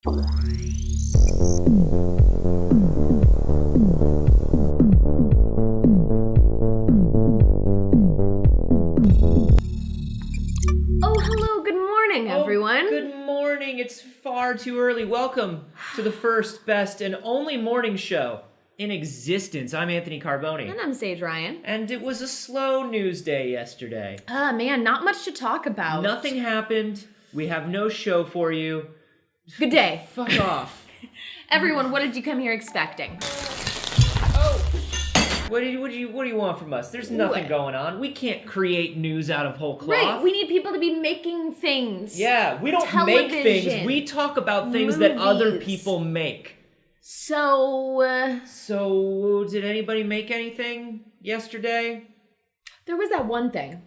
Hello, good morning, everyone. Good morning. It's far too early. Welcome to the first, best, and only morning show in existence. I'm Anthony Carboni. And I'm Saige Ryan. And it was a slow news day yesterday. Man, not much to talk about. Nothing happened. We have no show for you. Good day. Fuck off. Everyone, what did you come here expecting? Oh! What do you want from us? There's nothing going on. We can't create news out of whole cloth. Right, we need people to be making things. Yeah, we don't make things. We talk about things that other people make. So, did anybody make anything yesterday? There was that one thing.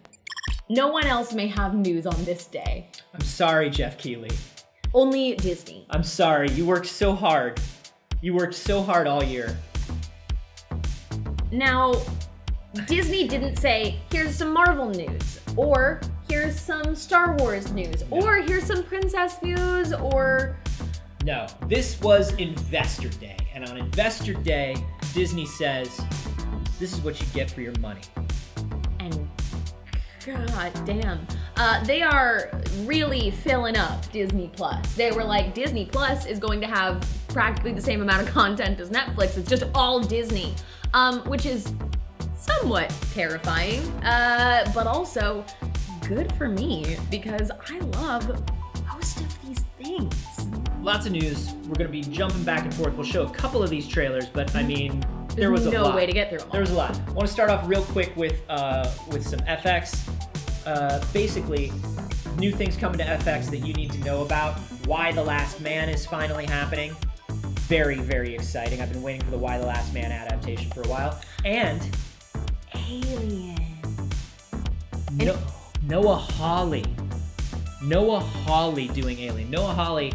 No one else may have news on this day. I'm sorry, Jeff Keighley. Only Disney. I'm sorry. You worked so hard. You worked so hard all year. Now, Disney didn't say, here's some Marvel news, or here's some Star Wars news, or here's some Princess news, or... No, this was Investor Day, and on Investor Day, Disney says, this is what you get for your money. And god damn, they are really filling up Disney Plus. They were like, Disney Plus is going to have practically the same amount of content as Netflix. It's just all Disney, which is somewhat terrifying, but also good for me because I love most of these things. Lots of news. We're going to be jumping back and forth. We'll show a couple of these trailers, but I mean, there was a lot. There's no way to get through them all. There was a lot. I want to start off real quick with some FX. Basically, new things coming to FX that you need to know about. Why the Last Man is finally happening. Very, very exciting. I've been waiting for the Why the Last Man adaptation for a while. And Alien. Noah Hawley. Noah Hawley doing Alien. Noah Hawley,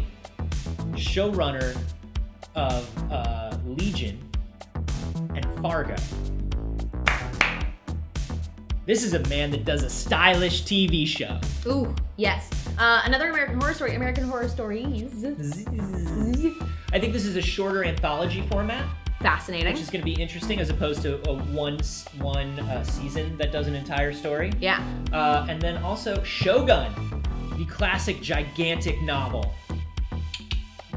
showrunner of Legion and Fargo. This is a man that does a stylish TV show. Ooh, yes. Another American Horror Story, American Horror Stories. I think this is a shorter anthology format. Fascinating. Which is going to be interesting as opposed to a one season that does an entire story. Yeah. And then also Shogun, the classic gigantic novel.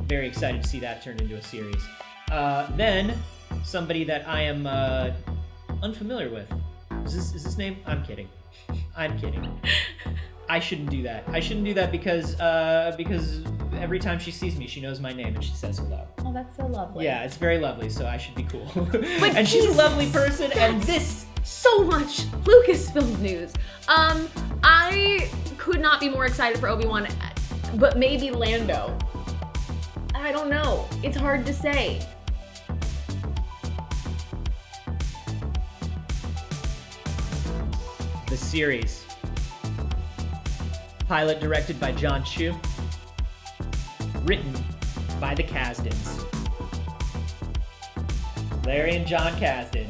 Very excited to see that turned into a series. Then somebody that I am unfamiliar with. Is this name? I'm kidding. I shouldn't do that. I shouldn't do that because every time she sees me, she knows my name and she says hello. Oh, that's so lovely. Yeah, it's very lovely, so I should be cool. And she's a lovely person, and this... So much Lucasfilm news. I could not be more excited for Obi-Wan, but maybe Lando. I don't know. It's hard to say. The series. Pilot directed by John Chu. Written by the Kasdans. Larry and John Kasdan.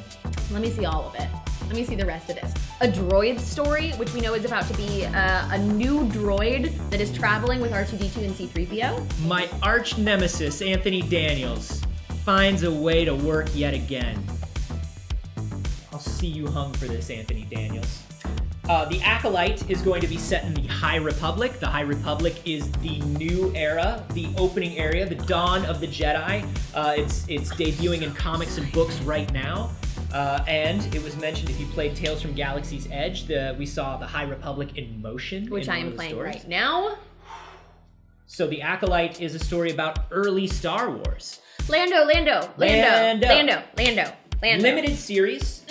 Let me see all of it. Let me see the rest of this. A droid story, which we know is about to be a new droid that is traveling with R2-D2 and C-3PO. My arch nemesis, Anthony Daniels, finds a way to work yet again. I'll see you hung for this, Anthony Daniels. The Acolyte is going to be set in the High Republic. The High Republic is the new era, the opening area, the dawn of the Jedi. It's debuting in comics and books right now. And it was mentioned if you played Tales from Galaxy's Edge, we saw the High Republic in motion. Which I am playing right now. So the Acolyte is a story about early Star Wars. Lando. Limited series.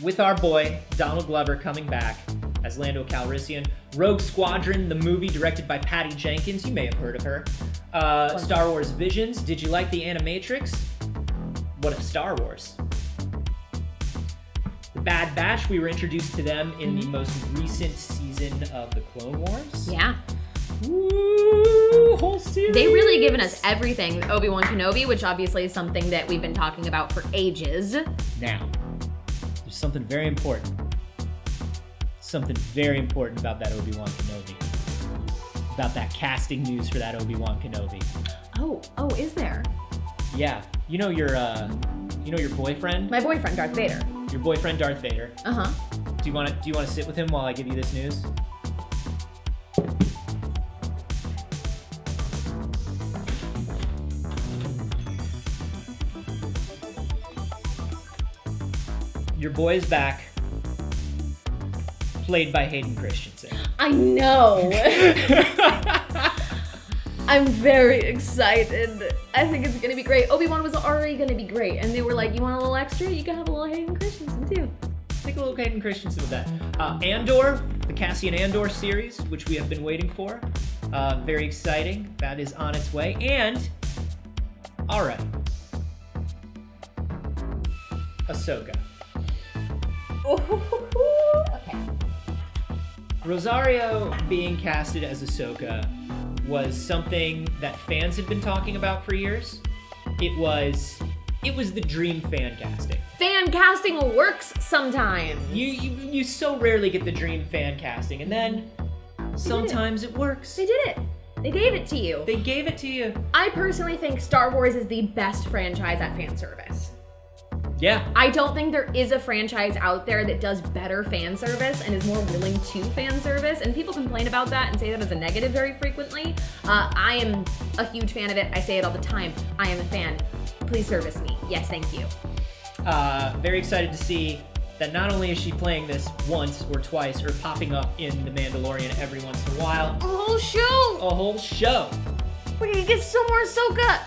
With our boy, Donald Glover, coming back as Lando Calrissian. Rogue Squadron, the movie directed by Patty Jenkins. You may have heard of her. Star Wars Visions. Did you like the Animatrix? What if Star Wars? The Bad Batch, we were introduced to them in the most recent season of the Clone Wars. Yeah. Ooh, whole series. They've really given us everything with Obi-Wan Kenobi, which obviously is something that we've been talking about for ages. Now, there's something very important. Something very important about that Obi-Wan Kenobi. about that casting news for that Obi-Wan Kenobi. Oh, is there? Yeah, you know your boyfriend? My boyfriend, Darth Vader. Your boyfriend, Darth Vader. Uh-huh. Do you want to sit with him while I give you this news? Your boy is back, played by Hayden Christensen. I know. I'm very excited. I think it's gonna be great. Obi-Wan was already gonna be great, and they were like, "You want a little extra? You can have a little Hayden Christensen too." Take a little Hayden Christensen with that. Andor, the Cassian Andor series, which we have been waiting for. Very exciting. That is on its way. And, all right, Ahsoka. Okay. Rosario being casted as Ahsoka was something that fans had been talking about for years. It was the dream fan casting. Fan casting works sometimes. You so rarely get the dream fan casting, and then sometimes it works. They did it. They gave it to you. They gave it to you. I personally think Star Wars is the best franchise at fan service. Yeah. I don't think there is a franchise out there that does better fan service and is more willing to fan service, and people complain about that and say that as a negative very frequently. I am a huge fan of it. I say it all the time. I am a fan. Please service me. Yes, thank you. Very excited to see that not only is she playing this once or twice or popping up in The Mandalorian every once in a while. A whole show! A whole show. We're gonna get so more Ahsoka.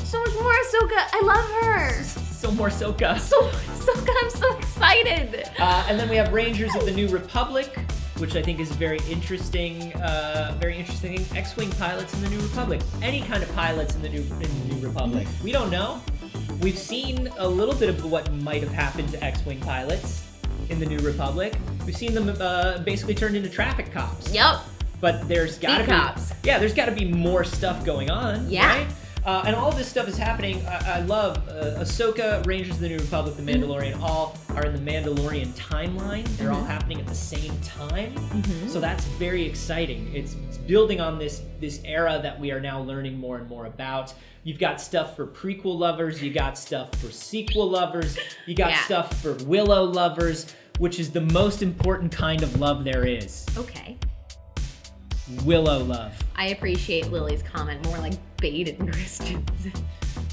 So much more Ahsoka. I love her. So more Ahsoka. So more Ahsoka. I'm so excited. And then we have Rangers of the New Republic, which I think is very interesting. Very interesting. X-wing pilots in the New Republic. Any kind of pilots in the New Republic. We don't know. We've seen a little bit of what might have happened to X-wing pilots in the New Republic. We've seen them basically turned into traffic cops. Yep. But there's gotta be cops. Yeah, there's gotta be more stuff going on. Yeah. Right? And all of this stuff is happening. I love Ahsoka, Rangers of the New Republic, The Mandalorian, all are in the Mandalorian timeline. They're all happening at the same time. So that's very exciting. It's building on this era that we are now learning more and more about. You've got stuff for prequel lovers, you got stuff for sequel lovers, you got stuff for Willow lovers, which is the most important kind of love there is. Okay. Willow love. I appreciate Lily's comment, more like baited Christians.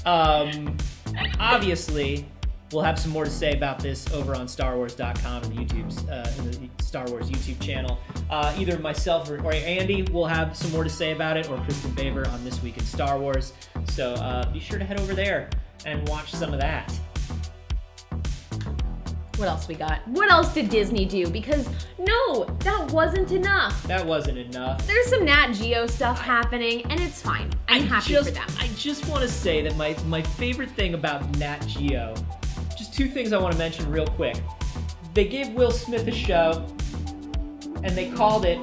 Obviously, we'll have some more to say about this over on StarWars.com and the Star Wars YouTube channel. Either myself or Andy will have some more to say about it, or Kristen Baver on This Week in Star Wars. So be sure to head over there and watch some of that. What else we got? What else did Disney do? Because no, that wasn't enough. That wasn't enough. There's some Nat Geo stuff happening, and it's fine. I'm happy for them. I just want to say that my favorite thing about Nat Geo, just two things I want to mention real quick. They gave Will Smith a show, and they called it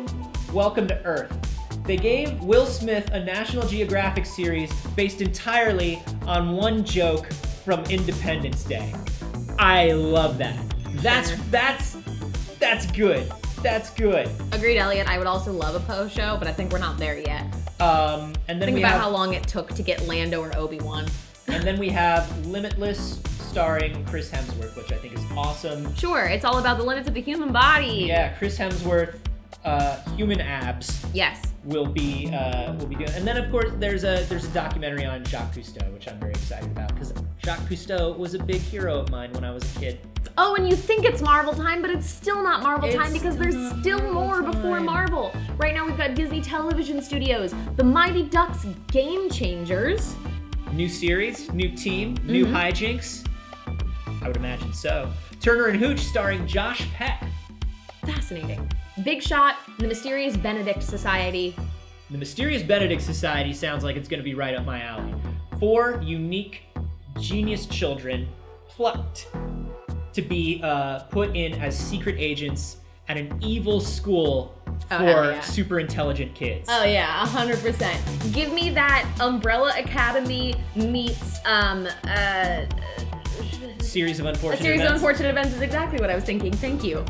Welcome to Earth. They gave Will Smith a National Geographic series based entirely on one joke from Independence Day. I love that. That's good. That's good. Agreed, Elliot. I would also love a Poe show, but I think we're not there yet. And then Think we about have, how long it took to get Lando or Obi-Wan. And then we have Limitless, starring Chris Hemsworth, which I think is awesome. Sure, it's all about the limits of the human body. Yeah, Chris Hemsworth, human abs. Yes. Will be doing, and then of course there's a documentary on Jacques Cousteau, which I'm very excited about because Jacques Cousteau was a big hero of mine when I was a kid. Oh, and you think it's Marvel time, but it's still not Marvel time because there's still more before Marvel. Right now we've got Disney Television Studios, The Mighty Ducks Game Changers. New series, new team, new hijinks. I would imagine so. Turner and Hooch starring Josh Peck. Fascinating. Big Shot, The Mysterious Benedict Society. The Mysterious Benedict Society sounds like it's going to be right up my alley. 4 unique, genius children plucked to be put in as secret agents at an evil school for super intelligent kids. Oh yeah, 100%. Give me that Umbrella Academy meets Series of A unfortunate series of events. unfortunate events is exactly what I was thinking. Thank you.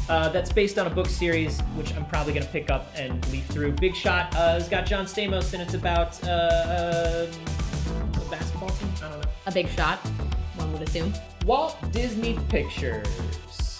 That's based on a book series, which I'm probably going to pick up and leaf through. Big Shot has got John Stamos, and it's about a basketball team? I don't know. A big shot, one would assume. Walt Disney Pictures.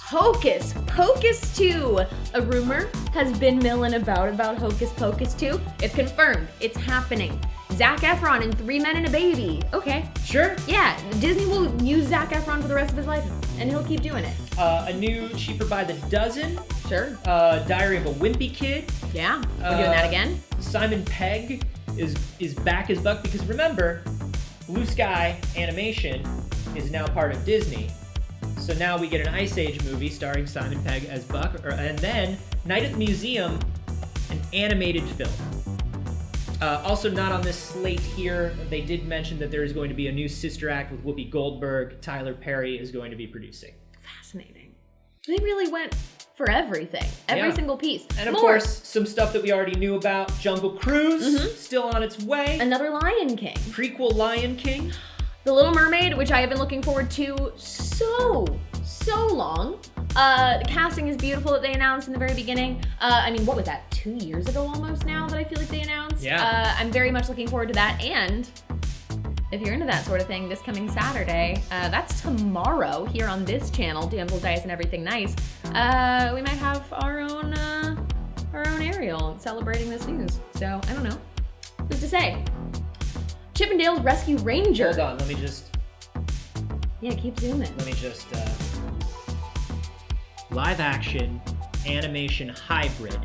Hocus Pocus 2! A rumor has been milling about Hocus Pocus 2. It's confirmed. It's happening. Zac Efron in 3 Men and a Baby. Okay. Sure. Yeah, Disney will use Zac Efron for the rest of his life, and he'll keep doing it. A new Cheaper by the Dozen. Sure. Diary of a Wimpy Kid. Yeah, we're doing that again. Simon Pegg is back as Buck because remember, Blue Sky Animation is now part of Disney. So now we get an Ice Age movie starring Simon Pegg as Buck, and then Night at the Museum, an animated film. Also not on this slate here, they did mention that there is going to be a new sister act with Whoopi Goldberg. Tyler Perry is going to be producing. Fascinating. They really went for everything. Every Yeah. single piece. And of More. course, some stuff that we already knew about. Jungle Cruise, still on its way. Another Lion King. Prequel Lion King. The Little Mermaid, which I have been looking forward to so long. The casting is beautiful that they announced in the very beginning. I mean, what was that, 2 years ago almost now that I feel like they announced? Yeah. I'm very much looking forward to that. And if you're into that sort of thing, this coming Saturday, that's tomorrow here on this channel, Damsel Dice and Everything Nice, we might have our own Ariel celebrating this news. So, I don't know. Who's to say? Chippendale's Rescue Ranger. Hold on, let me just zooming. live action animation hybrid.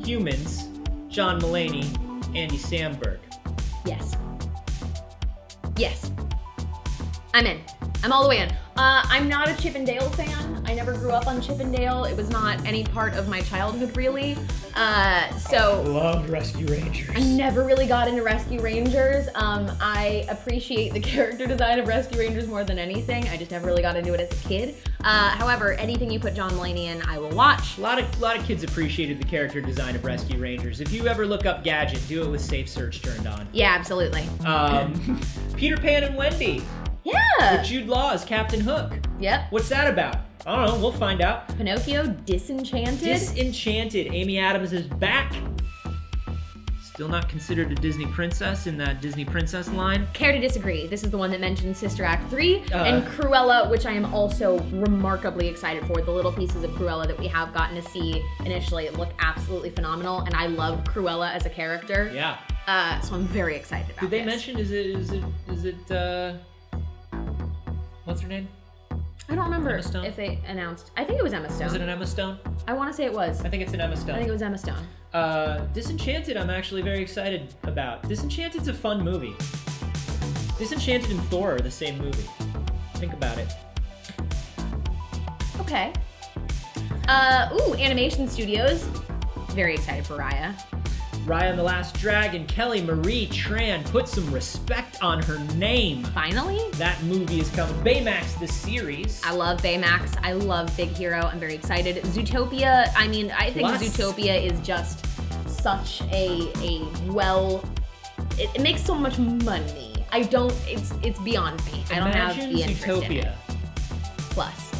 Humans, John Mulaney, Andy Samberg. Yes. I'm in. I'm all the way in. I'm not a Chip and Dale fan. I never grew up on Chip and Dale. It was not any part of my childhood, really. So Love Rescue Rangers. I never really got into Rescue Rangers. I appreciate the character design of Rescue Rangers more than anything. I just never really got into it as a kid. However, anything you put John Mulaney in, I will watch. A lot of kids appreciated the character design of Rescue Rangers. If you ever look up Gadget, do it with Safe Search turned on. Yeah, absolutely. Peter Pan and Wendy. Yeah. With Jude Law as Captain Hook. Yep. What's that about? I don't know. We'll find out. Pinocchio, Disenchanted. Disenchanted. Amy Adams is back. Still not considered a Disney princess in that Disney princess line. Care to disagree. This is the one that mentions Sister Act 3 and Cruella, which I am also remarkably excited for. The little pieces of Cruella that we have gotten to see initially look absolutely phenomenal, and I love Cruella as a character. Yeah. So I'm very excited about Did they this. mention, is it, what's her name? I don't remember Emma Stone? if they announced. I think it was Emma Stone. Was it an Emma Stone? I want to say it was. I think it's an Emma Stone. I think it was Emma Stone. Disenchanted, I'm actually very excited about. Disenchanted's a fun movie. Disenchanted and Thor are the same movie. Think about it. Okay. Animation Studios. Very excited for Raya. Raya and the Last Dragon, Kelly Marie Tran, put some respect on her name. Finally? That movie is coming. Baymax, the series. I love Baymax. I love Big Hero. I'm very excited. Zootopia, I mean, I think Plus. Zootopia is just such it makes so much money. It's beyond me. I don't have Imagine the interest in it. Zootopia Plus.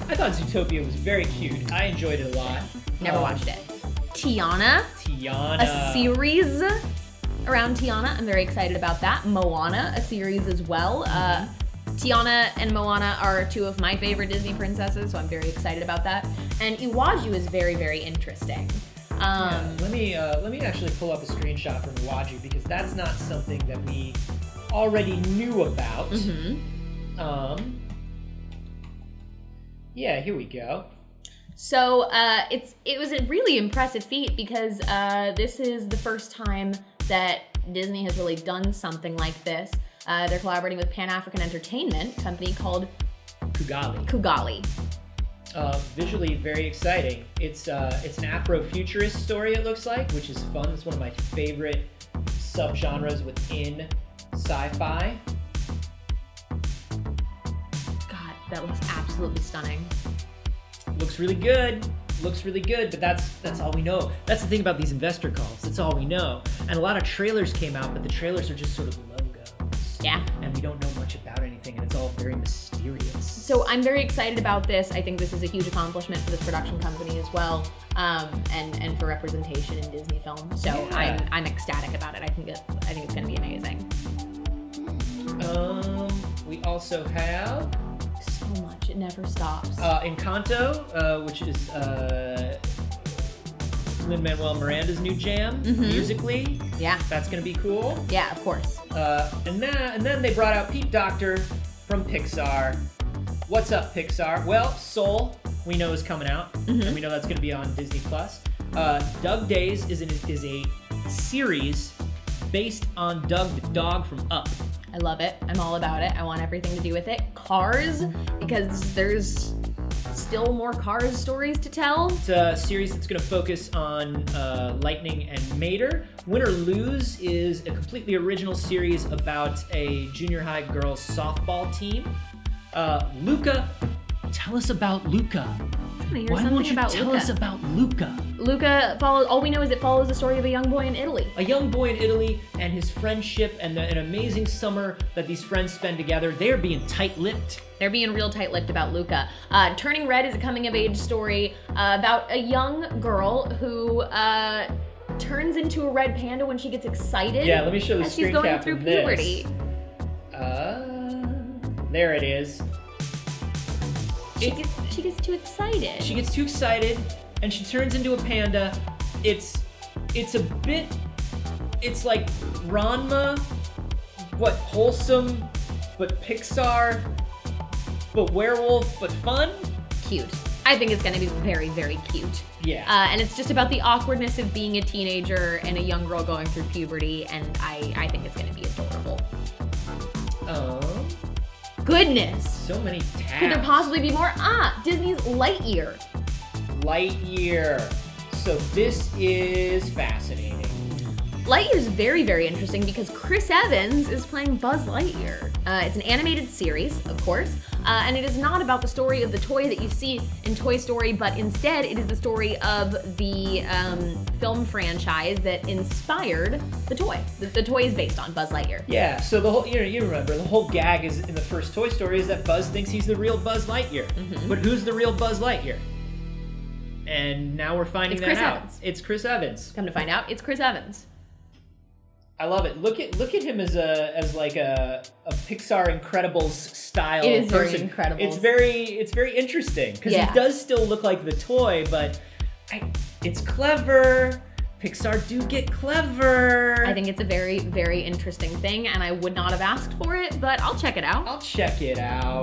I thought Zootopia was very cute. I enjoyed it a lot. Never watched it. Tiana. A series around Tiana. I'm very excited about that. Moana, a series as well. Tiana and Moana are two of my favorite Disney princesses, so I'm very excited about that. And Iwaju is very, very interesting. Let me actually pull up a screenshot from Iwaju because that's not something that we already knew about. Yeah, here we go. So it was a really impressive feat because this is the first time that Disney has really done something like this. They're collaborating with Pan-African Entertainment, a company called Kugali. Visually very exciting. It's an Afrofuturist story, it looks like, which is fun. It's one of my favorite subgenres within sci-fi. God, that looks absolutely stunning. Looks really good, but that's all we know. That's the thing about these investor calls. That's all we know. And a lot of trailers came out, but the trailers are just sort of logos. Yeah. And we don't know much about anything, and it's all very mysterious. So I'm very excited about this. I think this is a huge accomplishment for this production company as well, and for representation in Disney film. So Yeah. I'm ecstatic about it. I think it's going to be amazing. We also have So much. It never stops. Encanto, which is Lin-Manuel Miranda's new jam, musically. Yeah. That's gonna be cool. Yeah, of course. And then they brought out Pete Docter from Pixar. What's up, Pixar? Well, Soul, we know is coming out, and we know that's gonna be on Disney Plus. Doug Days is a series based on Doug the dog from Up. I love it. I'm all about it. I want everything to do with it. Cars, because there's still more Cars stories to tell. It's a series that's going to focus on Lightning and Mater. Win or Lose is a completely original series about a junior high girls softball team. Luca, tell us about Luca. Why won't you tell us about Luca? Luca follows. All we know is it follows the story of a young boy in Italy. A young boy in Italy and his friendship and an amazing summer that these friends spend together. They're being tight-lipped. They're being real tight-lipped about Luca. Turning Red is a coming-of-age story about a young girl who turns into a red panda when she gets excited. Yeah, let me show the as screen she's going cap through of this. puberty. There it is. She gets too excited. She gets too excited and she turns into a panda. It's like Ranma, but wholesome, but Pixar, but werewolf, but fun. Cute. I think it's going to be very, very cute. Yeah. And it's just about the awkwardness of being a teenager and a young girl going through puberty, and I think it's going to be adorable. Oh. Goodness. So many tabs. Could there possibly be more? Disney's Lightyear. Lightyear. So this is fascinating. Lightyear is very, very interesting because Chris Evans is playing Buzz Lightyear. It's an animated series, of course, and it is not about the story of the toy that you see in Toy Story, but instead it is the story of the film franchise that inspired the toy. The toy is based on Buzz Lightyear. Yeah, so the whole, you remember, the whole gag is in the first Toy Story is that Buzz thinks he's the real Buzz Lightyear. But who's the real Buzz Lightyear? And now we're finding that out. It's Chris Evans. Come to find out, it's Chris Evans. I love it. Look at him as like a Pixar Incredibles style It is person. very Incredibles. It's very interesting because Yeah. he does still look like the toy, but it's clever. Pixar do get clever. I think it's a very, very interesting thing, and I would not have asked for it, but I'll check it out. I'll check it out.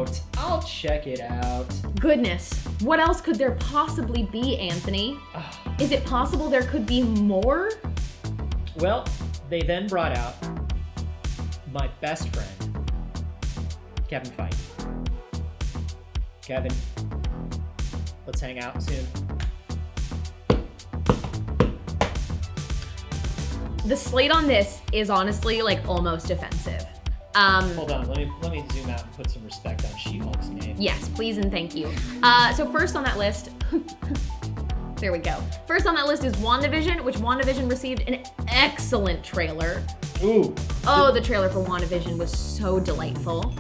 Goodness, what else could there possibly be, Anthony? Is it possible there could be more? Well, they then brought out my best friend, Kevin Feige. Kevin, let's hang out soon. The slate on this is honestly like almost offensive. Hold on, let me zoom out and put some respect on She-Hulk's name. Yes, please and thank you. So first on that list, there we go. First on that list is WandaVision, which WandaVision received an excellent trailer. Ooh. Oh, the trailer for WandaVision was so delightful.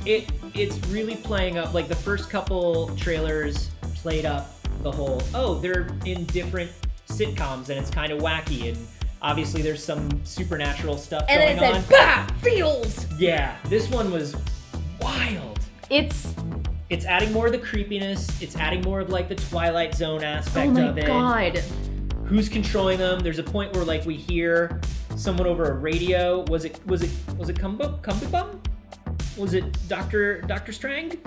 It's really playing up, like the first couple trailers played up the whole, they're in different sitcoms and it's kind of wacky and obviously there's some supernatural stuff and going then on. it said, bah, feels! Yeah, this one was wild. It's adding more of the creepiness. It's adding more of like the Twilight Zone aspect of it. Oh my god. Who's controlling them? There's a point where like we hear someone over a radio. Was it Kumbibum? Was it Dr. Strang?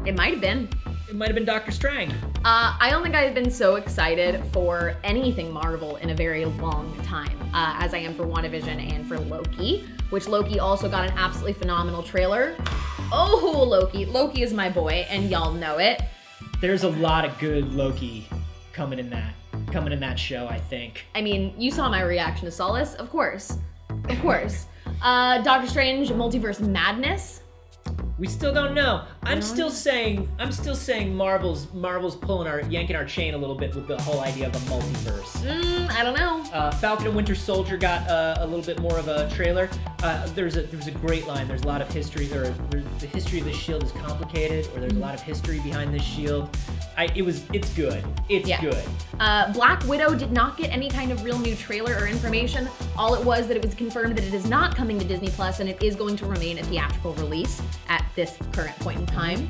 It might have been. It might have been Dr. Strang. I don't think I've been so excited for anything Marvel in a very long time, as I am for WandaVision and for Loki, which Loki also got an absolutely phenomenal trailer. Oh, Loki. Loki is my boy, and y'all know it. There's a lot of good Loki coming in that show, I think. I mean, you saw my reaction to Solace, of course. Of course. Doctor Strange, Multiverse Madness. We still don't know. I'm don't still know. saying Marvel's yanking our chain a little bit with the whole idea of a multiverse. I don't know. Falcon and Winter Soldier got a little bit more of a trailer. There's a great line. There's a lot of history. The history of the shield is complicated, or there's a lot of history behind this shield. It's good. It's good. Black Widow did not get any kind of real new trailer or information. All it was that it was confirmed that it is not coming to Disney Plus, and it is going to remain a theatrical release at this current point in time.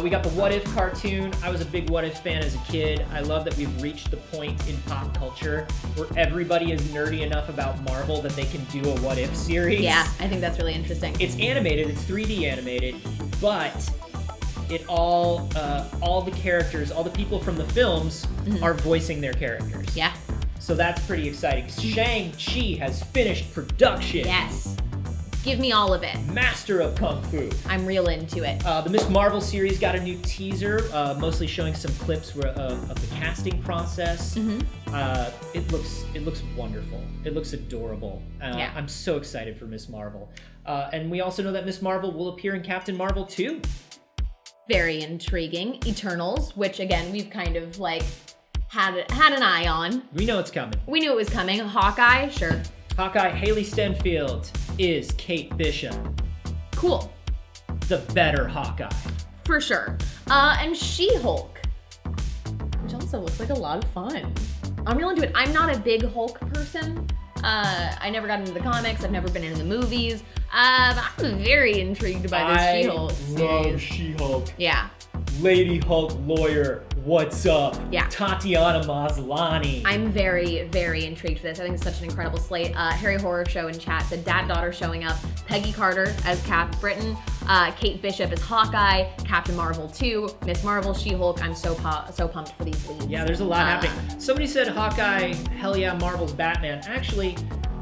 We got the What If cartoon. I was a big What If fan as a kid. I love that we've reached the point in pop culture where everybody is nerdy enough about Marvel that they can do a What If series. Yeah, I think that's really interesting. It's animated, it's 3D animated, but it all the characters, all the people from the films are voicing their characters. Yeah. So that's pretty exciting. Shang-Chi has finished production. Yes. Give me all of it. Master of Kung Fu. I'm real into it. The Miss Marvel series got a new teaser, mostly showing some clips of the casting process. It looks wonderful. It looks adorable. Yeah. I'm so excited for Miss Marvel. And we also know that Miss Marvel will appear in Captain Marvel 2. Very intriguing. Eternals, which again we've kind of like had an eye on. We know it's coming. We knew it was coming. Hawkeye, sure. Hawkeye, Haley Stenfield is Kate Bishop. Cool. The better Hawkeye. For sure. And She-Hulk, which also looks like a lot of fun. I'm real into it. I'm not a big Hulk person. I never got into the comics. I've never been into the movies. But I'm very intrigued by this She-Hulk series. I love She-Hulk. Yeah. Lady Hulk lawyer, what's up? Yeah. Tatiana Maslany. I'm very, very intrigued for this. I think it's such an incredible slate. Harry Horror Show in chat said Dad-Daughter showing up. Peggy Carter as Cap Britain. Kate Bishop as Hawkeye. Captain Marvel 2. Miss Marvel, She-Hulk. I'm so pumped for these leads. Yeah, there's a lot happening. Somebody said Hawkeye, hell yeah, Marvel's Batman. Actually,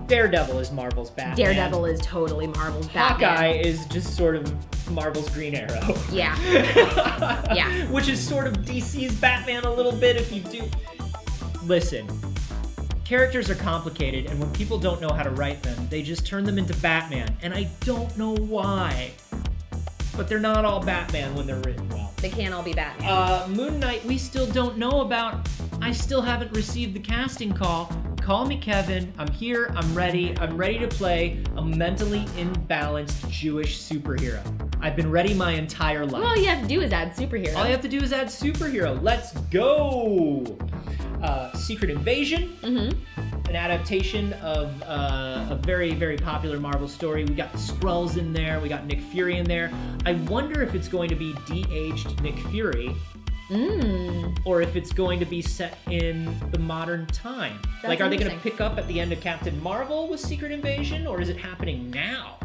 Daredevil is Marvel's Batman. Daredevil is totally Marvel's Batman. Hawkeye is just sort of Marvel's Green Arrow. Yeah. Yeah. Which is sort of DC's Batman a little bit if you do. Listen, characters are complicated, and when people don't know how to write them, they just turn them into Batman, and I don't know why. But they're not all Batman when they're written well. They can't all be Batman. Moon Knight, we still don't know about. I still haven't received the casting call. Call me Kevin. I'm here. I'm ready. I'm ready to play a mentally imbalanced Jewish superhero. I've been ready my entire life. All you have to do is add superhero. All you have to do is add superhero. Let's go! Secret Invasion. An adaptation of a very, very popular Marvel story. We got the Skrulls in there. We got Nick Fury in there. I wonder if it's going to be de-aged Nick Fury. Or if it's going to be set in the modern time. That's like, are they going to interesting. pick up at the end of Captain Marvel with Secret Invasion, or is it happening now?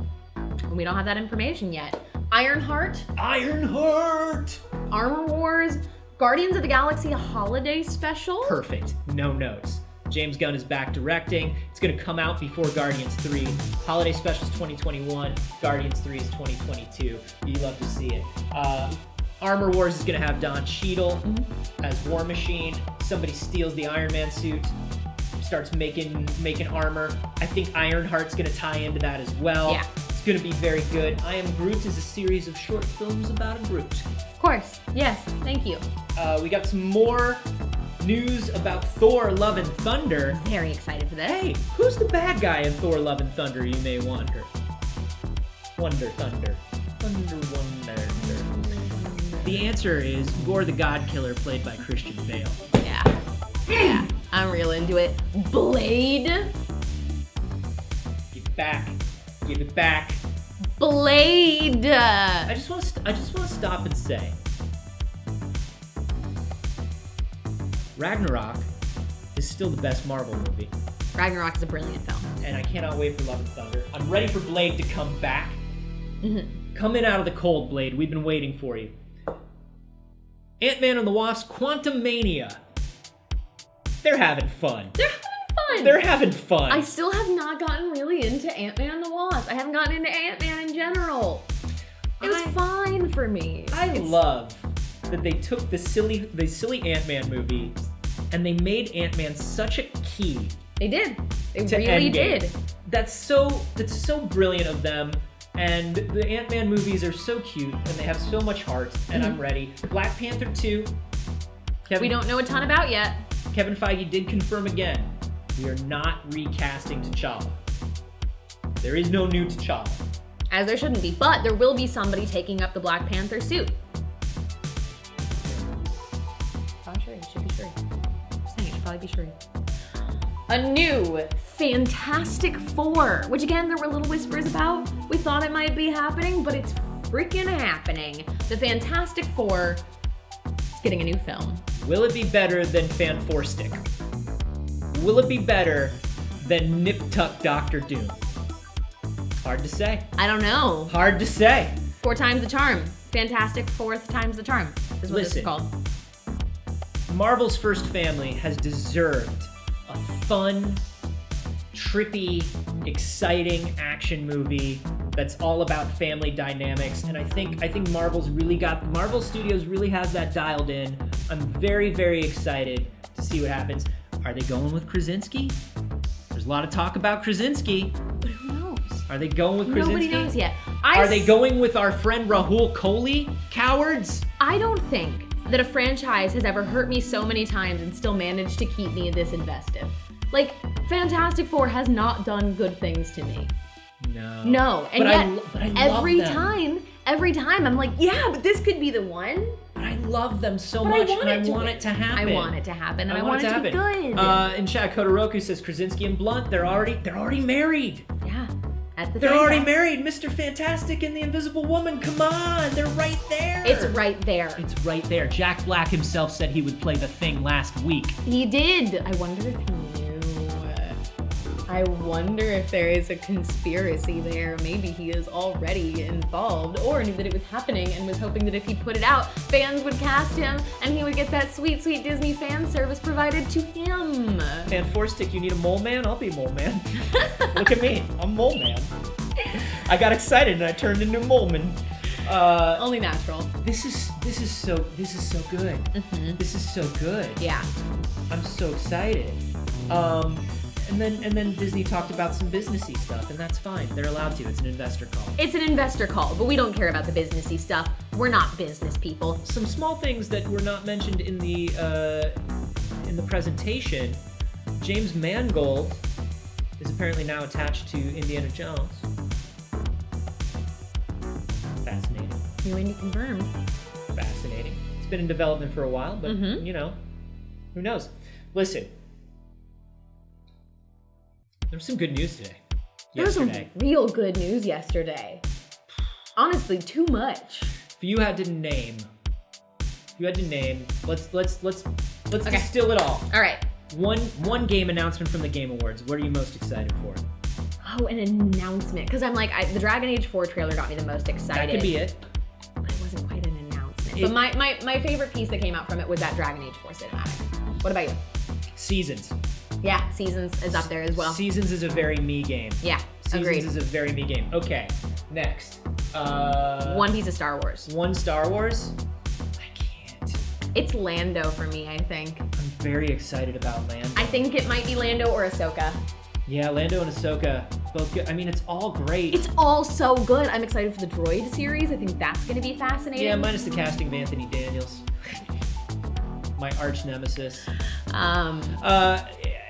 We don't have that information yet. Ironheart, Ironheart! Armor Wars, Guardians of the Galaxy Holiday Special. Perfect. No notes. James Gunn is back directing. It's going to come out before Guardians 3. Holiday Special's 2021. Guardians 3 is 2022. You love to see it. Armor Wars is going to have Don Cheadle as War Machine. Somebody steals the Iron Man suit, starts making armor. I think Ironheart's going to tie into that as well. Yeah. It's going to be very good. I Am Groot is a series of short films about a Groot. Of course. Yes. Thank you. We got some more news about Thor Love and Thunder. Very excited for this. Hey, who's the bad guy in Thor Love and Thunder, you may wonder? Thunder. The answer is Gore the God Killer, played by Christian Bale. Yeah. Yeah. I'm real into it. Blade. Give it back. Give it back. Blade. I just want to stop and say, Ragnarok is still the best Marvel movie, Ragnarok is a brilliant film. and I cannot wait for Love and Thunder. I'm ready for Blade to come back. Come in out of the cold, Blade. We've been waiting for you. Ant-Man and the Wasp: Quantumania. They're having fun. They're having fun. They're having fun. I still have not gotten really into Ant-Man and the Wasp. I haven't gotten into Ant-Man in general. It was fine for me. I love that they took the silly Ant-Man movie and they made Ant-Man such a key They did. They to really Endgame. did. That's so brilliant of them. And the Ant-Man movies are so cute, and they have so much heart, and I'm ready. Black Panther 2. We don't know a ton about yet. Kevin Feige did confirm again, we are not recasting T'Challa. There is no new T'Challa. As there shouldn't be, but there will be somebody taking up the Black Panther suit. Probably Shuri. It should be Shuri. Just saying, it should probably be Shuri. A new Fantastic Four, which again, there were little whispers about. We thought it might be happening, but it's freaking happening. The Fantastic Four is getting a new film. Will it be better than Fan Four Stick? Will it be better than Nip Tuck Doctor Doom? Hard to say. I don't know. Hard to say. 4 times the charm. Fantastic Fourth times the charm is what this is called. Marvel's first family has deserved a fun, trippy, exciting action movie that's all about family dynamics, and I think Marvel Studios really has that dialed in. I'm very, very excited to see what happens. Are they going with Krasinski? There's a lot of talk about Krasinski. But who knows? Are they going with Krasinski? Nobody knows yet. Are they going with our friend Rahul Kohli? Cowards? I don't think that a franchise has ever hurt me so many times and still managed to keep me this invested. Like, Fantastic Four has not done good things to me. No. No, and but I yet love every time I'm like, yeah, but this could be the one. But I love them so But much, I want it to happen. I want it to happen, and I want it to be good. In chat, Kodoroku says Krasinski and Blunt, they're already married. Yeah, that's the They're thing. already married. Mr. Fantastic and the Invisible Woman, come on, they're right there. It's right there. It's right there. Jack Black himself said he would play the Thing last week. He did. I wonder if he knew. I wonder if there is a conspiracy there. Maybe he is already involved, or knew that it was happening and was hoping that if he put it out, fans would cast him and he would get that sweet, sweet Disney fan service provided to him. Fan Four Stick, you need a mole man? I'll be mole man. Look at me, I'm mole man. I got excited and I turned into mole man. Only natural. This is so good. Mm-hmm. This is so good. Yeah. I'm so excited. And then Disney talked about some businessy stuff, and that's fine. They're allowed to. It's an investor call. It's an investor call, but we don't care about the businessy stuff. We're not business people. Some small things that were not mentioned in the presentation. James Mangold is apparently now attached to Indiana Jones. Fascinating. New Indy confirmed. Fascinating. It's been in development for a while, but you know, who knows? Listen. There was some good news today. There was some real good news yesterday. Honestly, too much. If you had to name, let's distill it all. All right. One game announcement from the Game Awards. What are you most excited for? Oh, an announcement. Because I'm like, the Dragon Age 4 trailer got me the most excited. That could be it. But it wasn't quite an announcement. But my favorite piece that came out from it was that Dragon Age 4 cinematic. What about you? Seasons. Yeah, Seasons is up there as well. Seasons is a very me game. Yeah, Seasons agreed. is a very me game. Okay, next. One piece of Star Wars. One Star Wars? I can't. It's Lando for me, I think. I'm very excited about Lando. I think it might be Lando or Ahsoka. Yeah, Lando and Ahsoka, both good. I mean, it's all great. It's all so good. I'm excited for the droid series. I think that's going to be fascinating. Yeah, minus the casting of Anthony Daniels. My arch nemesis.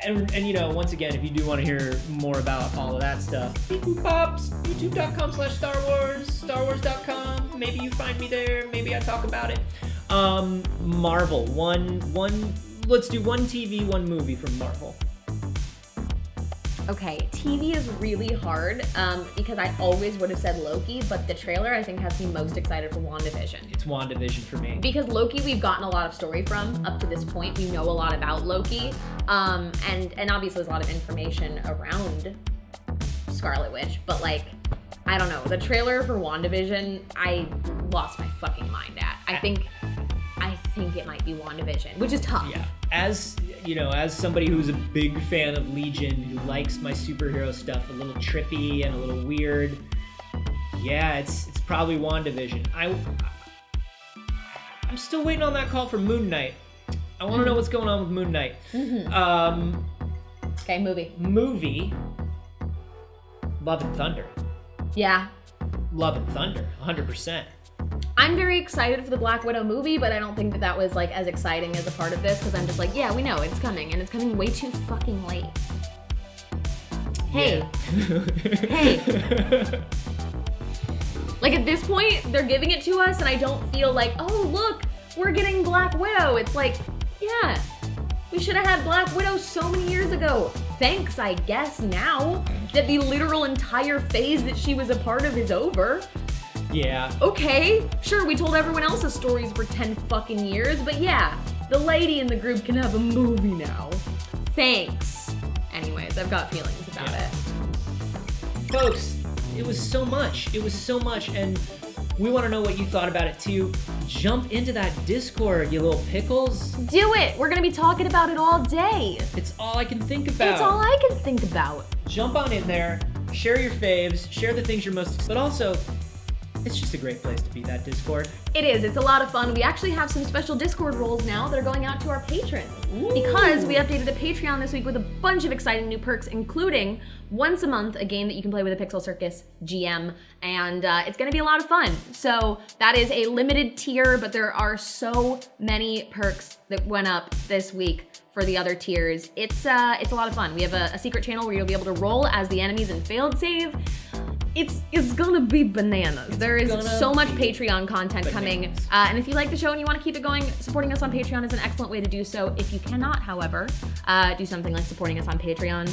And you know, once again, if you do want to hear more about all of that stuff, Pops, youtube.com/Star Wars, StarWars.com. Maybe you find me there. Maybe I talk about it. Marvel. Let's do one TV, one movie from Marvel. Okay, TV is really hard because I always would have said Loki, but the trailer I think has me most excited for WandaVision. It's WandaVision for me. Because Loki, we've gotten a lot of story from up to this point. We know a lot about Loki, and obviously there's a lot of information around Scarlet Witch, but like, I don't know. The trailer for WandaVision, I lost my fucking mind at. I think it might be WandaVision, which is tough. Yeah. As you know, as somebody who's a big fan of Legion, who likes my superhero stuff a little trippy and a little weird, yeah, it's probably WandaVision. I'm still waiting on that call for Moon Knight. I want to know what's going on with Moon Knight. Okay, movie. Movie. Love and Thunder. Yeah. Love and Thunder, 100%. I'm very excited for the Black Widow movie, but I don't think that was like as exciting as a part of this because I'm just like, yeah, we know it's coming, and it's coming way too fucking late. Hey. Yeah. Hey. Like at this point, they're giving it to us, and I don't feel like, oh look, we're getting Black Widow. It's like, yeah, we should have had Black Widow so many years ago. Thanks, I guess, now that the literal entire phase that she was a part of is over. Yeah. Okay, sure, we told everyone else's stories for 10 fucking years, but yeah, the lady in the group can have a movie now. Thanks. Anyways, I've got feelings about it. Folks, it was so much. It was so much, and we want to know what you thought about it too. Jump into that Discord, you little pickles. Do it! We're gonna be talking about it all day. It's all I can think about. It's all I can think about. Jump on in there, share your faves, share the things you're most, but also, it's just a great place to be, that Discord. It is. It's a lot of fun. We actually have some special Discord roles now that are going out to our patrons. Ooh. Because we updated the Patreon this week with a bunch of exciting new perks, including once a month a game that you can play with a PixelCircus GM, and it's going to be a lot of fun. So that is a limited tier, but there are so many perks that went up this week for the other tiers. It's a lot of fun. We have a secret channel where you'll be able to roll as the enemies in failed save. It's gonna be bananas. There is so much Patreon content coming. And if you like the show and you want to keep it going, supporting us on Patreon is an excellent way to do so. If you cannot, however, do something like supporting us on Patreon,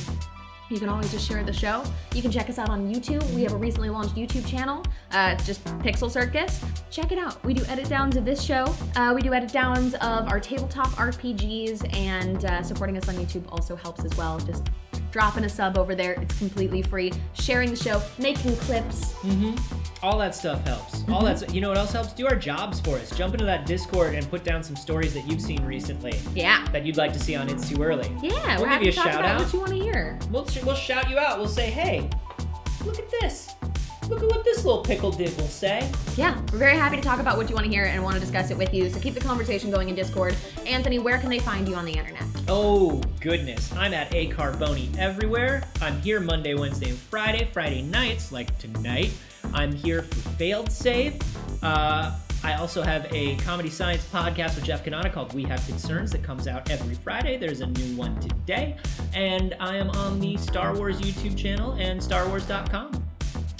you can always just share the show. You can check us out on YouTube. We have a recently launched YouTube channel. It's just PixelCircus. Check it out. We do edit downs of this show. We do edit downs of our tabletop RPGs, and supporting us on YouTube also helps as well. Just dropping a sub over there. It's completely free. Sharing the show, making clips. All that stuff helps. All that. You know what else helps? Do our jobs for us. Jump into that Discord and put down some stories that you've seen recently. Yeah. That you'd like to see on It's Too Early. Yeah, We'll we're give you a happy to talk shout about out. what you want to hear. We'll shout you out. We'll say, hey, look at this. Look at what this little pickle did, we'll say. Yeah, we're very happy to talk about what you want to hear and want to discuss it with you. So keep the conversation going in Discord. Anthony, where can they find you on the internet? Oh, goodness. I'm at A Carboni everywhere. I'm here Monday, Wednesday, and Friday. Friday nights, like tonight, I'm here for Failed Save. I also have a comedy science podcast with Jeff Canona called We Have Concerns that comes out every Friday. There's a new one today. And I am on the Star Wars YouTube channel and StarWars.com.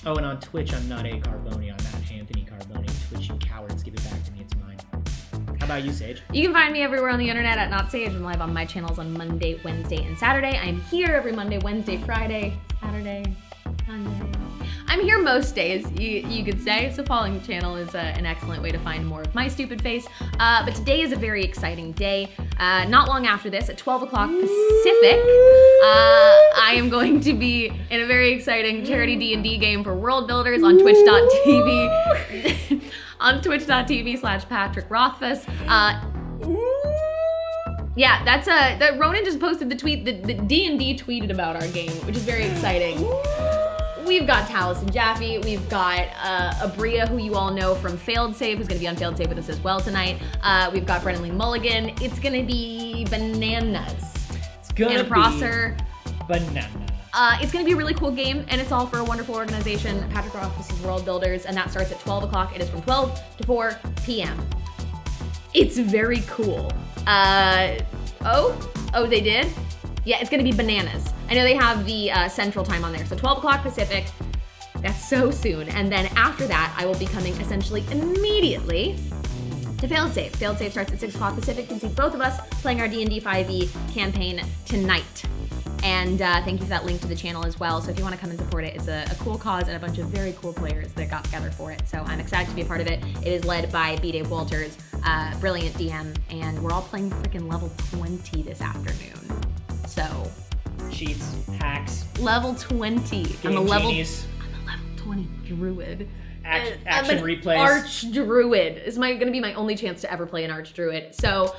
Oh, and on Twitch, I'm not A Carboni. I'm at Anthony Carboni. Twitch, you cowards, give it back to me. It's mine. How about you, Saige? You can find me everywhere on the internet at Not Saige. I'm live on my channels on Monday, Wednesday, and Saturday. I am here every Monday, Wednesday, Friday, Saturday, Sunday. I'm here most days, you could say, so following the channel is an excellent way to find more of my stupid face. But today is a very exciting day. Not long after this, at 12 o'clock Pacific, I am going to be in a very exciting charity D&D game for World Builders on twitch.tv, on twitch.tv/Patrick Rothfuss. Yeah, that Ronan just posted the tweet that D&D tweeted about our game, which is very exciting. We've got Talis and Jaffe. We've got Abria, who you all know from Failed Save, who's going to be on Failed Save with us as well tonight. We've got Brennan Lee Mulligan. It's going to be bananas. It's going to be Prosser. banana. It's going to be a really cool game, and it's all for a wonderful organization, Patrick Rothfuss's World Builders, and that starts at 12 o'clock. It is from 12 to 4 p.m. It's very cool. Oh, they did? Yeah, it's gonna be bananas. I know they have the central time on there, so 12 o'clock Pacific. That's so soon. And then after that, I will be coming essentially immediately to Failed Save. Failed Save starts at 6 o'clock Pacific. You can see both of us playing our D&D 5e campaign tonight. And thank you for that link to the channel as well. So if you want to come and support it, it's a cool cause and a bunch of very cool players that got together for it. So I'm excited to be a part of it. It is led by B. Dave Walters, brilliant DM, and we're all playing freaking level 20 this afternoon. So Cheats, hacks, level 20. game I'm a level genies, 20 druid. action I'm an replays. Arch druid is gonna be my only chance to ever play an arch druid. So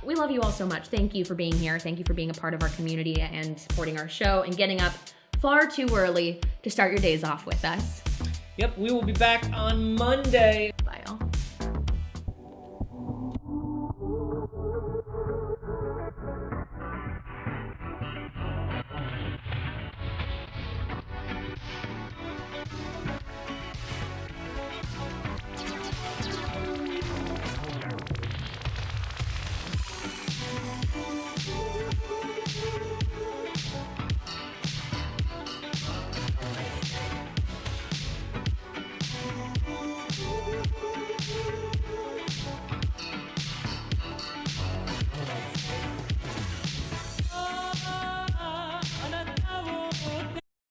we love you all so much. Thank you for being here. Thank you for being a part of our community and supporting our show and getting up far too early to start your days off with us. Yep, we will be back on Monday.